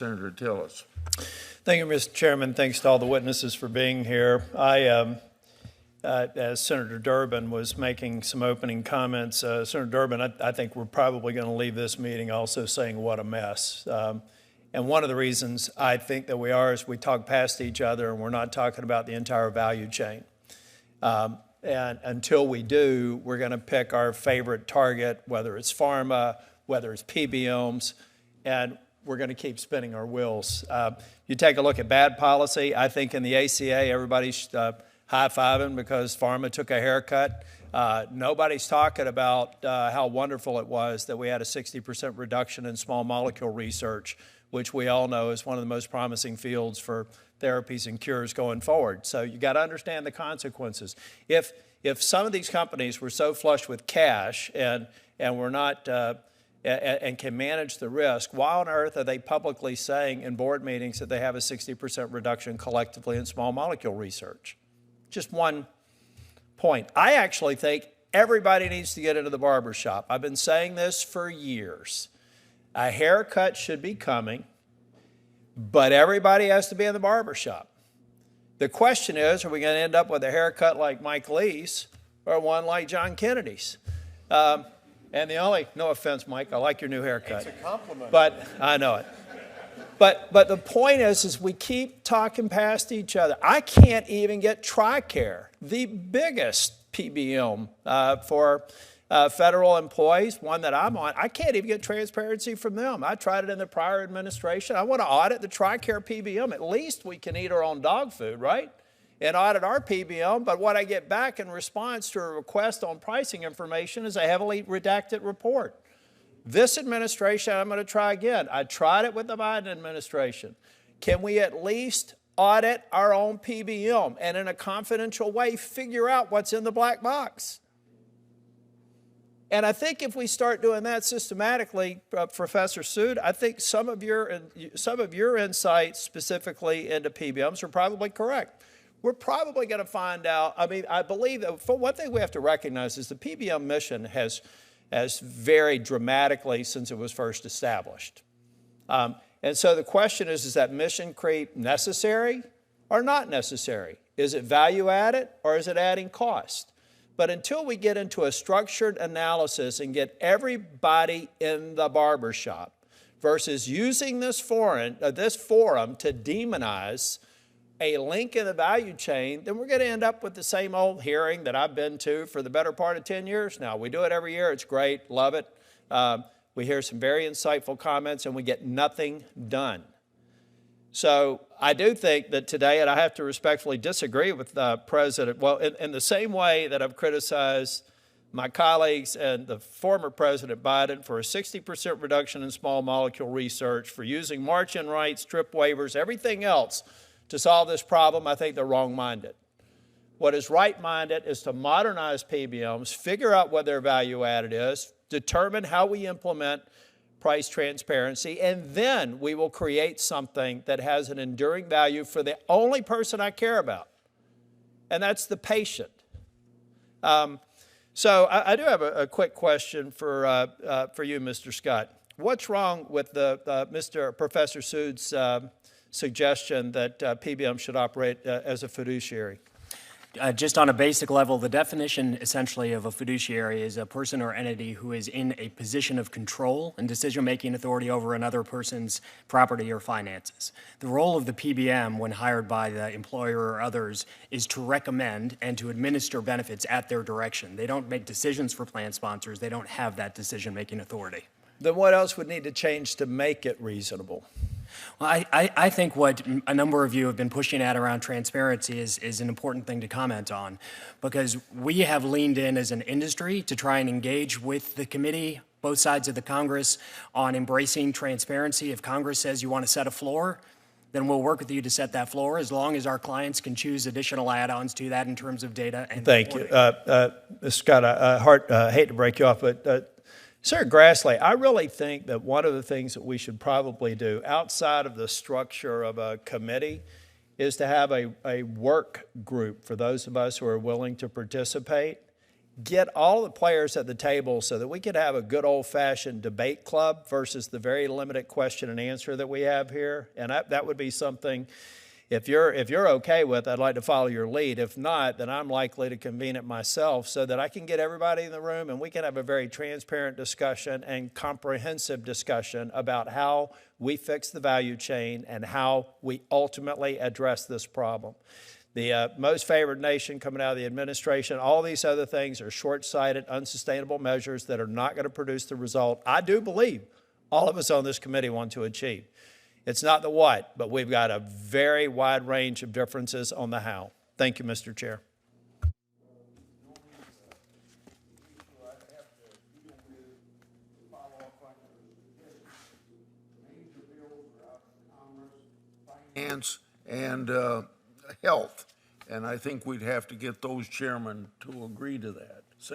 Senator Tillis. Thank you, Mr. Chairman. Thanks to all the witnesses for being here. As Senator Durbin was making some opening comments, Senator Durbin, I think we're probably going to leave this meeting also saying what a mess. And one of the reasons I think that we are is we talk past each other and we're not talking about the entire value chain. And until we do, we're going to pick our favorite target, whether it's pharma, whether it's PBMs, and we're going to keep spinning our wheels. You take a look at bad policy. I think in the ACA, everybody's high-fiving because pharma took a haircut. Nobody's talking about how wonderful it was that we had a 60% reduction in small molecule research, which we all know is one of the most promising fields for therapies and cures going forward. So you got to understand the consequences. If some of these companies were so flush with cash and we're not and can manage the risk, why on earth are they publicly saying in board meetings that they have a 60% reduction collectively in small molecule research? Just one point. I actually think everybody needs to get into the barber shop. I've been saying this for years. A haircut should be coming, but everybody has to be in the barber shop. The question is, are we going to end up with a haircut like Mike Lee's or one like John Kennedy's? And the only, no offense, Mike, I like your new haircut. It's a compliment. But I know it. But the point is we keep talking past each other. I can't even get TRICARE, the biggest PBM for federal employees, one that I'm on. I can't even get transparency from them. I tried it in the prior administration. I want to audit the TRICARE PBM. At least we can eat our own dog food, right? And audit our PBM, but what I get back in response to a request on pricing information is a heavily redacted report. This administration, I'm going to try again. I tried it with the Biden administration. Can we at least audit our own PBM and in a confidential way figure out what's in the black box? And I think if we start doing that systematically, Professor Sood, I think some of your insights specifically into PBMs are probably correct. We're probably going to find out, I believe that for one thing we have to recognize is the PBM mission has varied dramatically since it was first established. And so the question is that mission creep necessary or not necessary? Is it value added or is it adding cost? But until we get into a structured analysis and get everybody in the barbershop versus using this forum to demonize a link in the value chain, then we're going to end up with the same old hearing that I've been to for the better part of 10 years now. We do it every year. It's great. Love it. We hear some very insightful comments, and we get nothing done. So I do think that today, and I have to respectfully disagree with the President, well, in the same way that I've criticized my colleagues and the former President Biden for a 60% reduction in small molecule research, for using march-in rights, trip waivers, everything else to solve this problem, I think they're wrong-minded. What is right-minded is to modernize PBMs, figure out what their value added is, determine how we implement price transparency, and then we will create something that has an enduring value for the only person I care about, and that's the patient. So I do have a quick question for you, Mr. Scott. What's wrong with Professor Sood's suggestion that PBM should operate as a fiduciary? Just on a basic level, the definition essentially of a fiduciary is a person or entity who is in a position of control and decision-making authority over another person's property or finances. The role of the PBM when hired by the employer or others is to recommend and to administer benefits at their direction. They don't make decisions for plan sponsors. They don't have that decision-making authority. Then what else would need to change to make it reasonable? Well, I think what a number of you have been pushing at around transparency is an important thing to comment on, because we have leaned in as an industry to try and engage with the committee, both sides of the Congress, on embracing transparency. If Congress says you want to set a floor, then we'll work with you to set that floor, as long as our clients can choose additional add-ons to that in terms of data and Thank you. Scott, I hate to break you off, but Sir Grassley, I really think that one of the things that we should probably do outside of the structure of a committee is to have a work group for those of us who are willing to participate get all the players at the table so that we could have a good old-fashioned debate club versus the very limited question and answer that we have here. And that would be something, if you're okay with, I'd like to follow your lead. If not, then I'm likely to convene it myself so that I can get everybody in the room and we can have a very transparent discussion and comprehensive discussion about how we fix the value chain and how we ultimately address this problem. The most favored nation coming out of the administration, all these other things are short-sighted, unsustainable measures that are not going to produce the result I do believe all of us on this committee want to achieve. It's not the what, but we've got a very wide range of differences on the how. Thank you, Mr. Chair. And health, and I think we'd have to get those chairmen to agree to that.